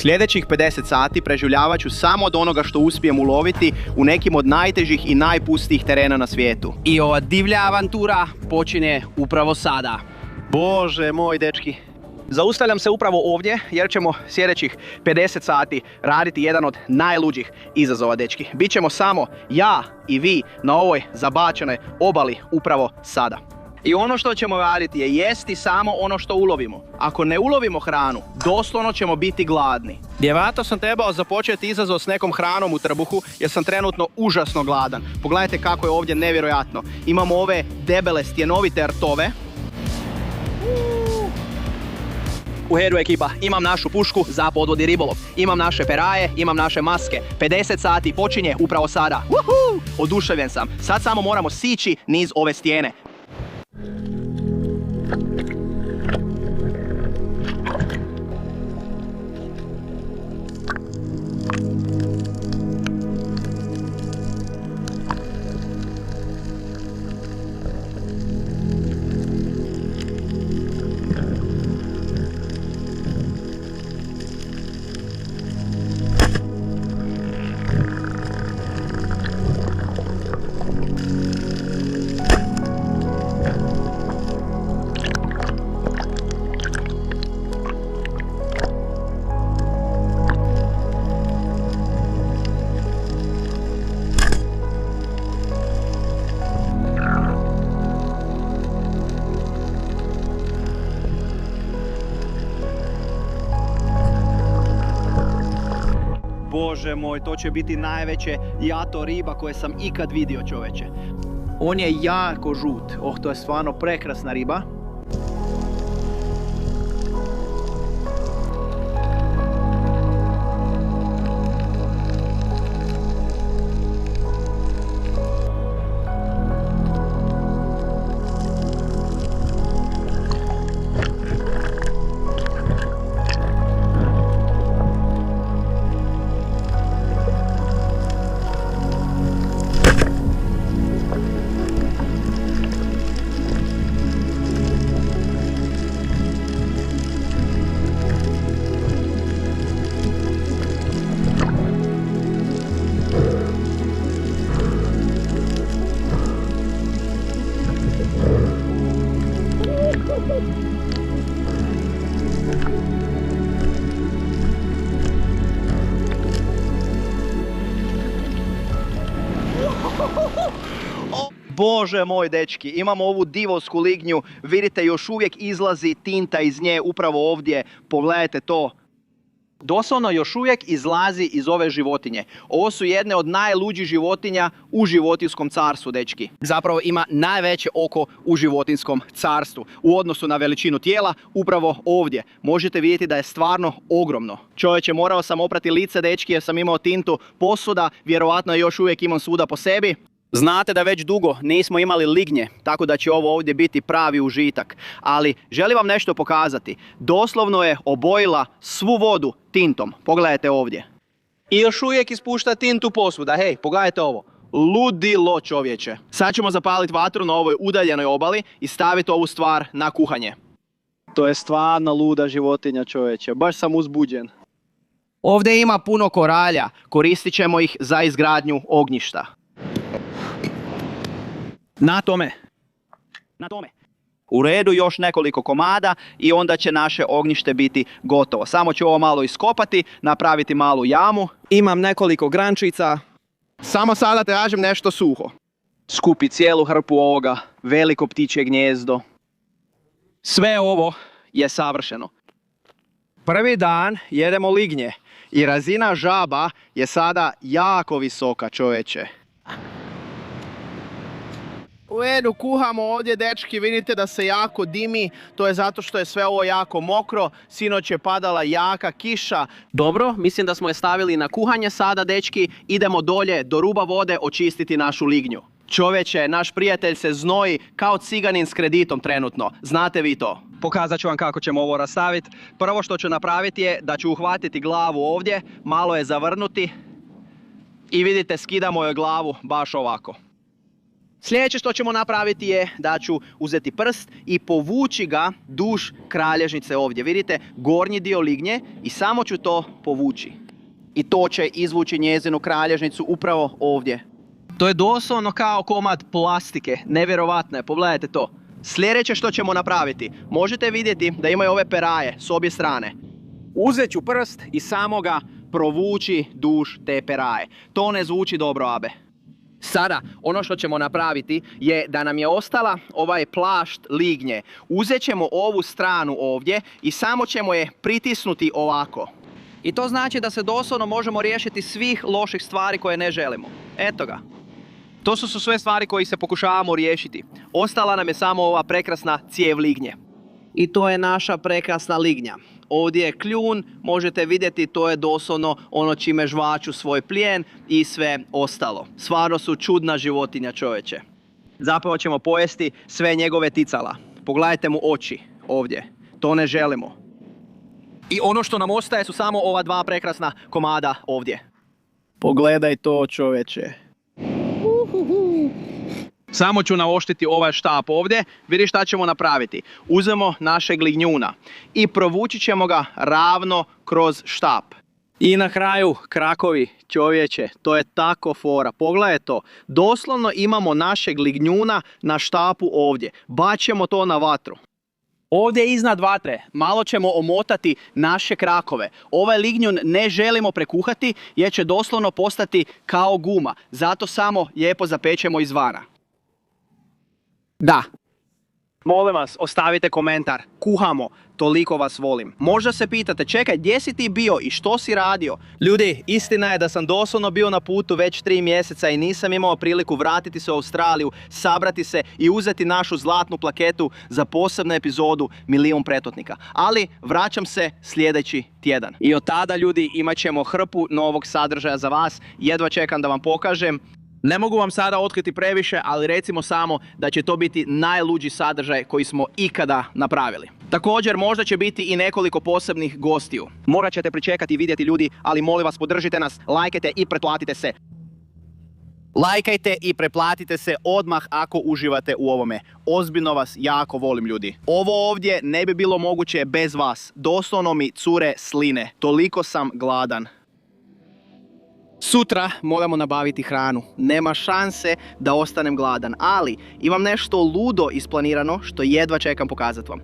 Sljedećih 50 sati preživljavat ću samo od onoga što uspijem uloviti u nekim od najtežih i najpustijih terena na svijetu. I ova divlja avantura počinje upravo sada. Bože moj, dečki. Zaustavljam se upravo ovdje jer ćemo sljedećih 50 sati raditi jedan od najluđih izazova, dečki. Bićemo samo ja i vi na ovoj zabačenoj obali upravo sada. I ono što ćemo raditi je jesti samo ono što ulovimo. Ako ne ulovimo hranu, doslovno ćemo biti gladni. Vjerojatno sam trebao započeti izazov s nekom hranom u trbuhu jer sam trenutno užasno gladan. Pogledajte kako je ovdje nevjerojatno. Imamo ove debele stjenovite rtove. U redu ekipa, imam našu pušku za podvodni ribolov, imam naše peraje, imam naše maske. 50 sati počinje upravo sada. Oduševljen sam, sad samo moramo sići niz ove stijene. Bože moj, to će biti najveće jato riba koje sam ikad vidio, čoveče. On je jako žut. To je stvarno prekrasna riba. Bože moj, dečki, imamo ovu divovsku lignju, vidite još uvijek izlazi tinta iz nje upravo ovdje, pogledajte to. Doslovno još uvijek izlazi iz ove životinje. Ovo su jedne od najluđih životinja u životinjskom carstvu, dečki. Zapravo ima najveće oko u životinjskom carstvu. U odnosu na veličinu tijela, upravo ovdje. Možete vidjeti da je stvarno ogromno. Čovječe, morao sam oprati lice, dečki, jer sam imao tintu posuda, vjerovatno još uvijek imam svuda po sebi. Znate da već dugo nismo imali lignje, tako da će ovo ovdje biti pravi užitak. Ali želim vam nešto pokazati. Doslovno je obojila svu vodu tintom. Pogledajte ovdje. I još uvijek ispušta tintu posvuda. Hej, pogledajte ovo. Ludilo, čovječe. Sad ćemo zapaliti vatru na ovoj udaljenoj obali i staviti ovu stvar na kuhanje. To je stvarno luda životinja, čovječe. Baš sam uzbuđen. Ovdje ima puno koralja. Koristit ćemo ih za izgradnju ognjišta. Na tome. U redu, još nekoliko komada i onda će naše ognjište biti gotovo. Samo ću ovo malo iskopati, napraviti malu jamu. Imam nekoliko grančica. Samo sada tražim nešto suho. Skupi cijelu hrpu ovoga, veliko ptičje gnijezdo. Sve ovo je savršeno. Prvi dan jedemo lignje i razina žaba je sada jako visoka, čoveče. U redu, kuhamo ovdje, dečki, vidite da se jako dimi, to je zato što je sve ovo jako mokro, sinoć je padala jaka kiša. Dobro, mislim da smo je stavili na kuhanje sada, dečki, idemo dolje do ruba vode očistiti našu lignju. Čoveče, naš prijatelj se znoji kao ciganin s kreditom trenutno, znate vi to? Pokazat ću vam kako ćemo ovo rastaviti. Prvo što ću napraviti je da ću uhvatiti glavu ovdje, malo je zavrnuti i vidite, skidamo joj glavu baš ovako. Sljedeće što ćemo napraviti je da ću uzeti prst i povući ga duž kralježnice ovdje. Vidite, gornji dio lignje i samo ću to povući. I to će izvući njezinu kralježnicu upravo ovdje. To je doslovno kao komad plastike. Nevjerovatno je, pogledajte to. Sljedeće što ćemo napraviti, možete vidjeti da imaju ove peraje s obje strane. Uzet ću prst i samo ga provući duž te peraje. To ne zvuči dobro, Abe. Sada, ono što ćemo napraviti je da nam je ostala ovaj plašt lignje. Uzet ćemo ovu stranu ovdje i samo ćemo je pritisnuti ovako. I to znači da se doslovno možemo riješiti svih loših stvari koje ne želimo. Eto ga. To su sve stvari koje se pokušavamo riješiti. Ostala nam je samo ova prekrasna cijev lignje. I to je naša prekrasna lignja. Ovdje je kljun, možete vidjeti, to je doslovno ono čime žvaču svoj plijen i sve ostalo. Stvarno su čudna životinja, čovječe. Zapravo ćemo pojesti sve njegove ticala. Pogledajte mu oči ovdje. To ne želimo. I ono što nam ostaje su samo ova dva prekrasna komada ovdje. Pogledaj to, čovječe. Samo ću naoštriti ovaj štap ovdje. Vidi šta ćemo napraviti. Uzmemo našeg lignjuna i provući ćemo ga ravno kroz štap. I na kraju krakovi, čovječe, to je tako fora. Pogledaj to. Doslovno imamo našeg lignjuna na štapu ovdje. Baćemo to na vatru. Ovdje iznad vatre malo ćemo omotati naše krakove. Ovaj lignjun ne želimo prekuhati jer će doslovno postati kao guma. Zato samo lijepo zapečemo izvana. Da. Molim vas, ostavite komentar. Kuhamo. Toliko vas volim. Možda se pitate, čekaj, gdje si ti bio i što si radio? Ljudi, istina je da sam doslovno bio na putu već 3 mjeseca i nisam imao priliku vratiti se u Australiju, sabrati se i uzeti našu zlatnu plaketu za posebnu epizodu Milijun pretplatnika. Ali vraćam se sljedeći tjedan. I od tada, ljudi, imat ćemo hrpu novog sadržaja za vas. Jedva čekam da vam pokažem. Ne mogu vam sada otkriti previše, ali recimo samo da će to biti najluđi sadržaj koji smo ikada napravili. Također možda će biti i nekoliko posebnih gostiju. Morat ćete pričekati i vidjeti, ljudi, ali molim vas, podržite nas, lajkajte i pretplatite se. Lajkajte i preplatite se odmah ako uživate u ovome. Ozbiljno vas jako volim, ljudi. Ovo ovdje ne bi bilo moguće bez vas. Doslovno mi cure sline. Toliko sam gladan. Sutra moramo nabaviti hranu. Nema šanse da ostanem gladan, ali imam nešto ludo isplanirano što jedva čekam pokazati vam.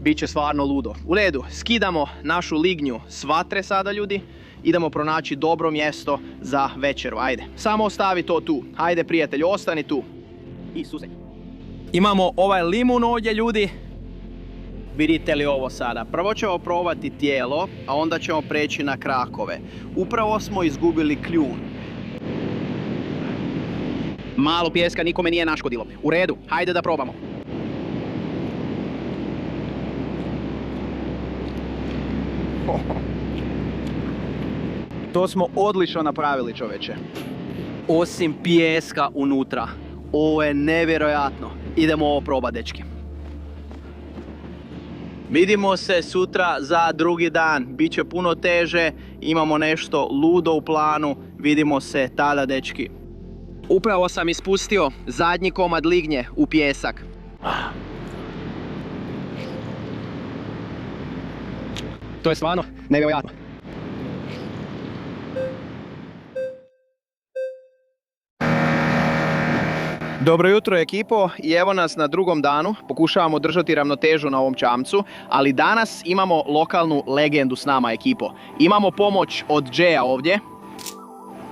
Biće stvarno ludo. U redu, skidamo našu lignju s vatre sada, ljudi. Idemo pronaći dobro mjesto za večeru, ajde. Samo ostavi to tu. Ajde, prijatelju, ostani tu. Isuse. Imamo ovaj limun ovdje, ljudi. Vidite li ovo sada? Prvo ćemo probati tijelo, a onda ćemo preći na krakove. Upravo smo izgubili kljun. Malo pijeska nikome nije naškodilo. U redu, hajde da probamo. To smo odlično napravili, čoveče. Osim pijeska unutra. Ovo je nevjerojatno. Idemo ovo probati, dečki. Vidimo se sutra za drugi dan. Biće puno teže, imamo nešto ludo u planu. Vidimo se tada, dečki. Upravo sam ispustio zadnji komad lignje u pijesak. To je stvarno nevjerojatno. Dobro jutro, ekipo, i evo nas na drugom danu. Pokušavamo držati ravnotežu na ovom čamcu, ali danas imamo lokalnu legendu s nama, ekipo. Imamo pomoć od Jaya ovdje.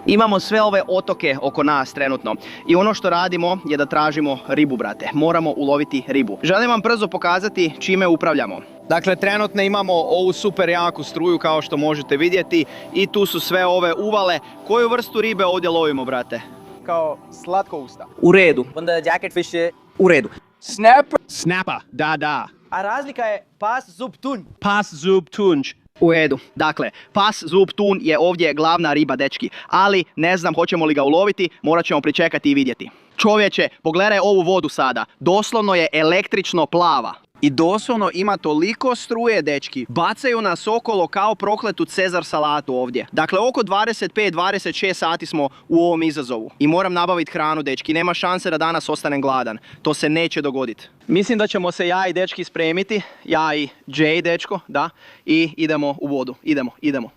Imamo sve ove otoke oko nas trenutno i ono što radimo je da tražimo ribu, brate. Moramo uloviti ribu. Želim vam brzo pokazati čime upravljamo. Dakle, trenutno imamo ovu super jaku struju kao što možete vidjeti i tu su sve ove uvale. Koju vrstu ribe ovdje lovimo, brate? Kao slatkousta. U redu. Onda jacketfish je U redu. snapper. Snapper, da. A razlika je pas, zub, tun. Pas, zub, tunč. U redu. Dakle, pas, zub, tun je ovdje glavna riba, dečki. Ali ne znam hoćemo li ga uloviti, morat ćemo pričekati i vidjeti. Čovječe, pogledaj ovu vodu sada. Doslovno je električno plava. I doslovno ima toliko struje, dečki. Bacaju nas okolo kao prokletu Cezar salatu ovdje. Dakle, oko 25-26 sati smo u ovom izazovu. I moram nabaviti hranu, dečki. Nema šanse da danas ostanem gladan. To se neće dogoditi. Mislim da ćemo se ja i dečki spremiti. Ja i Jay, dečko, da. I idemo u vodu. Idemo.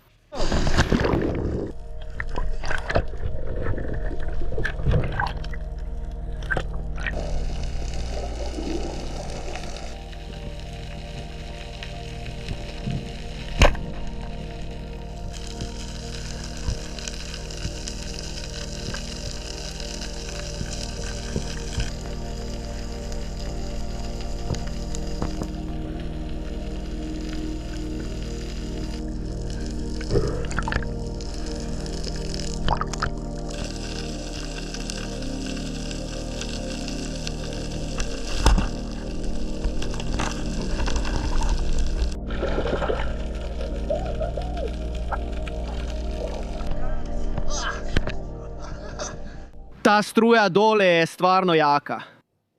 Ta struja dole je stvarno jaka.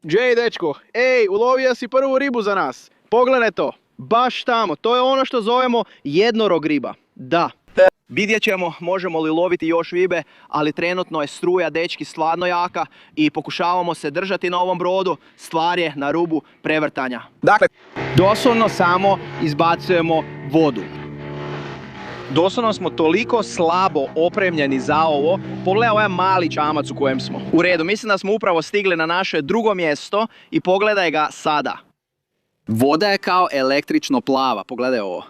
Jay, dečko, ej, ulovio si prvu ribu za nas. Pogledaj to. Baš tamo, to je ono što zovemo jednorog riba. Da. Vidjet ćemo možemo li loviti još ribe, ali trenutno je struja, dečki, stvarno jaka i pokušavamo se držati na ovom brodu. Stvar je na rubu prevrtanja. Dakle, Doslovno samo izbacujemo vodu. Doslovno smo toliko slabo opremljeni za ovo. Pogledaj ovaj mali čamac u kojem smo. U redu, mislim da smo upravo stigli na naše drugo mjesto i pogledaj ga sada. Voda je kao električno plava, pogledaj ovo.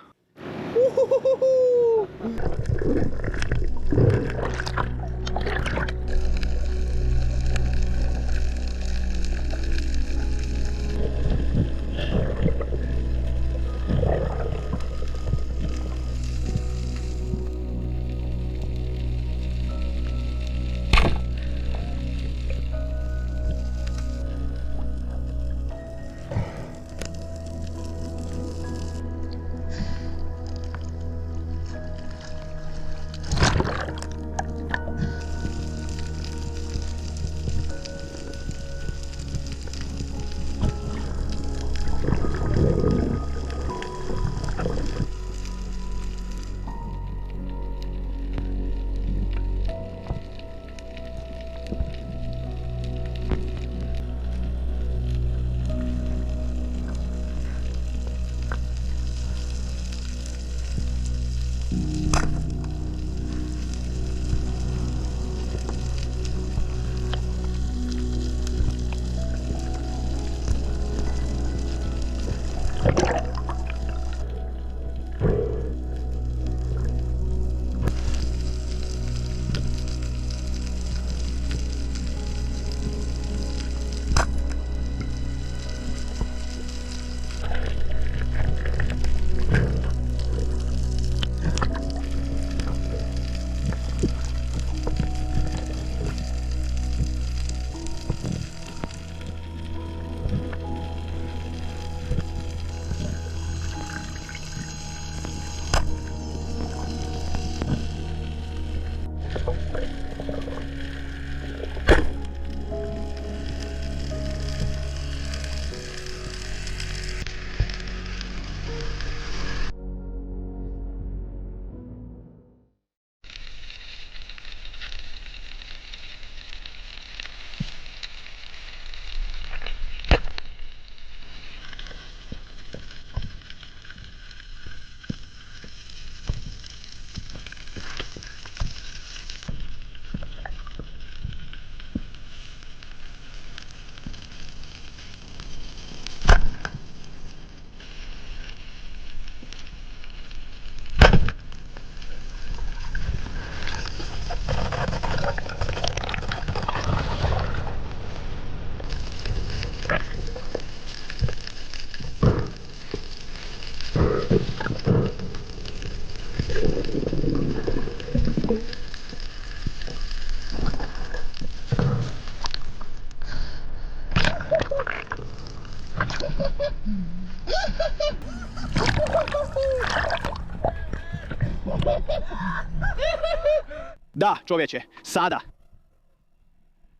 Da, čovječe, sada.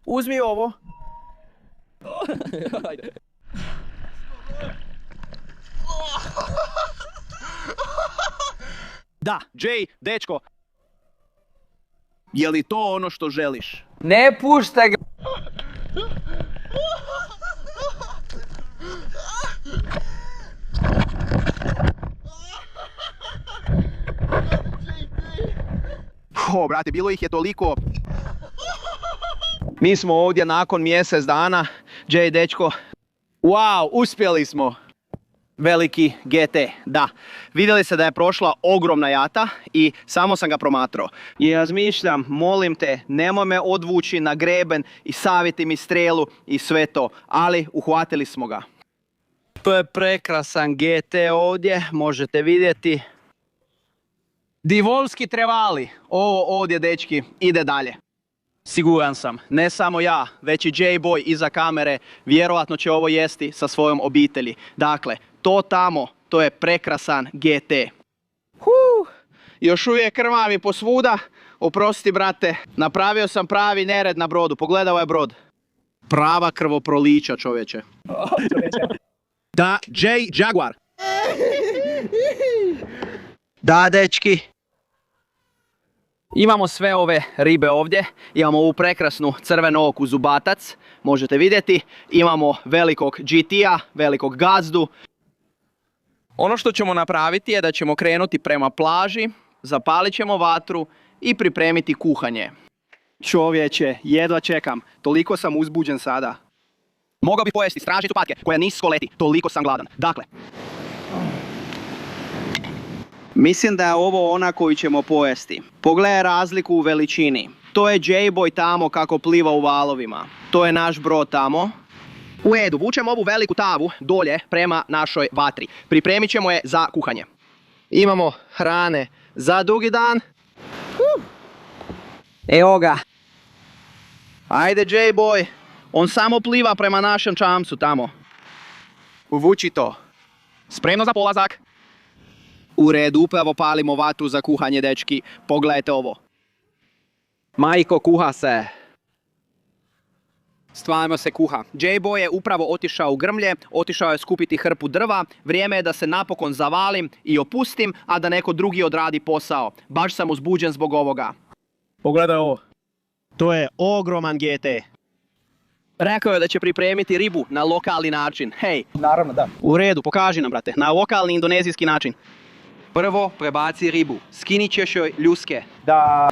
Uzmi ovo. Da, Jay, dečko. Je li to ono što želiš? Ne puštaj ga. O, brate, bilo ih je toliko. Mi smo ovdje nakon mjesec dana. Jay, dečko. Wow, uspjeli smo. Veliki GT, da. Vidjeli ste da je prošla ogromna jata i samo sam ga promatrao. I razmišljam, molim te, nemoj me odvući na greben i savjeti mi strelu i sve to. Ali uhvatili smo ga. To je prekrasan GT ovdje, možete vidjeti. Divolski trevali. Ovo ovdje, dečki, ide dalje. Siguran sam, ne samo ja, već i J-Boy iza kamere, vjerojatno će ovo jesti sa svojom obitelji. Dakle, to tamo, to je prekrasan GT. Još uvijek krvavi posvuda. Oprosti, brate, napravio sam pravi nered na brodu. Pogledaj ovaj brod. Prava krvoprolića, čovječe. Da, Jaguar. Da, dečki. Imamo sve ove ribe ovdje, imamo ovu prekrasnu crvenooku zubatac, možete vidjeti, imamo velikog GT-a, velikog gazdu. Ono što ćemo napraviti je da ćemo krenuti prema plaži, zapalit ćemo vatru i pripremiti kuhanje. Čovječe, jedva čekam, toliko sam uzbuđen sada. Mogao bi pojesti stražicu patke koja nisko leti, toliko sam gladan. Dakle, mislim da je ovo ona koju ćemo pojesti. Pogledaj razliku u veličini. To je J-Boy tamo kako pliva u valovima. To je naš brod tamo. U redu, vučemo ovu veliku tavu dolje prema našoj vatri. Pripremit ćemo je za kuhanje. Imamo hrane za dugi dan. Evo ga. Ajde, J-Boy. On samo pliva prema našem čamcu tamo. Uvuči to. Spremno za polazak. U redu, upravo palimo vatru za kuhanje, dečki. Pogledajte ovo. Majko, kuha se. Stvarno se kuha. J-Boy je upravo otišao u grmlje, otišao je skupiti hrpu drva. Vrijeme je da se napokon zavalim i opustim, a da neko drugi odradi posao. Baš sam uzbuđen zbog ovoga. Pogledaj ovo. To je ogroman GT. Rekao je da će pripremiti ribu na lokalni način. Hej. Naravno, da. U redu, pokaži nam, brate. Na lokalni indonezijski način. Prvo prebaci ribu. Skinit ćeš joj ljuske. Da.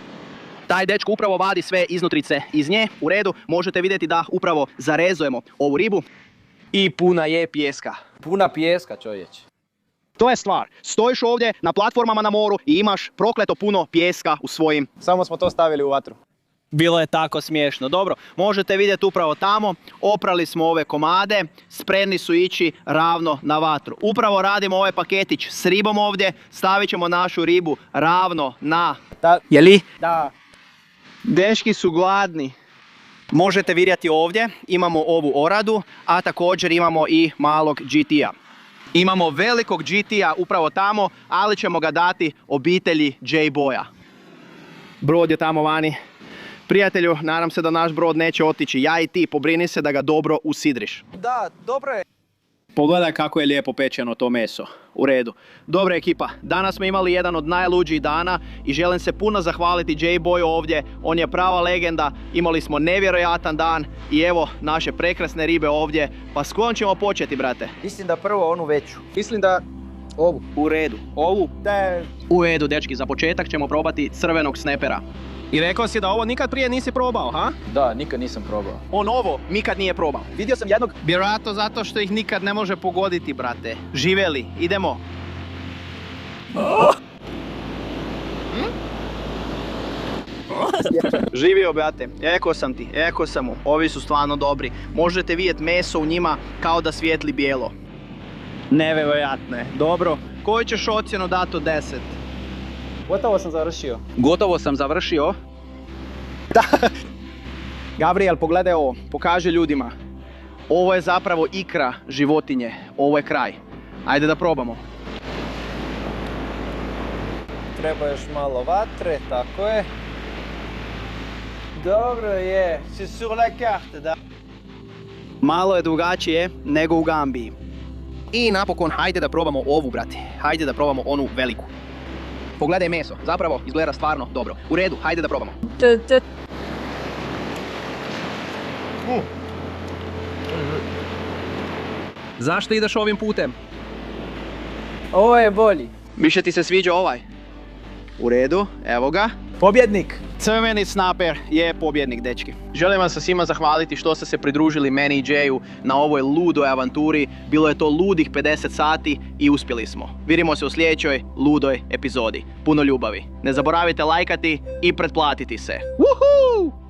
Taj dečko upravo vadi sve iznutrice iz nje. U redu, možete vidjeti da upravo zarezujemo ovu ribu. I puna je pijeska. Puna pijeska, čovječe. To je stvar. Stojiš ovdje na platformama na moru i imaš prokleto puno pijeska u svojim... Samo smo to stavili u vatru. Bilo je tako smiješno. Dobro, možete vidjeti upravo tamo. Oprali smo ove komade. Spremni su ići ravno na vatru. Upravo radimo ovaj paketić s ribom ovdje. Stavit ćemo našu ribu ravno na... Je li? Da. Dečki su gladni. Možete vidjeti ovdje, imamo ovu oradu, a također imamo i malog GT-a. Imamo velikog GT-a upravo tamo, ali ćemo ga dati obitelji J-Boya. Brod je tamo vani. Prijatelju, nadam se da naš brod neće otići. Ja i ti, pobrini se da ga dobro usidriš. Da, dobro je. Pogledaj kako je lijepo pečeno to meso. U redu. Dobra ekipa, danas smo imali jedan od najluđih dana i želim se puno zahvaliti J-Boyu ovdje. On je prava legenda, imali smo nevjerojatan dan i evo naše prekrasne ribe ovdje. Pa s kojom ćemo početi, brate? Mislim da prvo onu veću. Mislim da ovu. U redu. Ovu? Da. U redu, dečki, za početak ćemo probati crvenog snepera. I rekao si da ovo nikad prije nisi probao, ha? Da, nikad nisam probao. On ovo nikad nije probao. Vidio sam jednog... Vjerojatno zato što ih nikad ne može pogoditi, brate. Živeli, idemo. Živio, brate. Rekao sam ti, rekao sam mu. Ovi su stvarno dobri. Možete vidjeti meso u njima kao da svijetli bijelo. Nevjerojatno je. Dobro. Koju ćeš ocjenu dati od 10? Gotovo sam završio. Gotovo sam završio? Da. Gabriel, pogledaj ovo. Pokaži ljudima. Ovo je zapravo ikra životinje. Ovo je kraj. Ajde da probamo. Treba još malo vatre, tako je. Dobro je. C'est sur la carte, da. Malo je drugačije nego u Gambiji. I napokon, hajde da probamo ovu, brate. Hajde da probamo onu veliku. Pogledaj meso, zapravo izgleda stvarno dobro. U redu, hajde da probamo. Zašto ideš ovim putem? Ovo je bolji. Više ti se sviđa ovaj? U redu, evo ga. Pobjednik. Crveni snaper je pobjednik, dečki. Želim vam se svima zahvaliti što ste se pridružili meni i Jayu na ovoj ludoj avanturi. Bilo je to ludih 50 sati i uspjeli smo. Vidimo se u sljedećoj ludoj epizodi. Puno ljubavi. Ne zaboravite lajkati i pretplatiti se. Woohoo!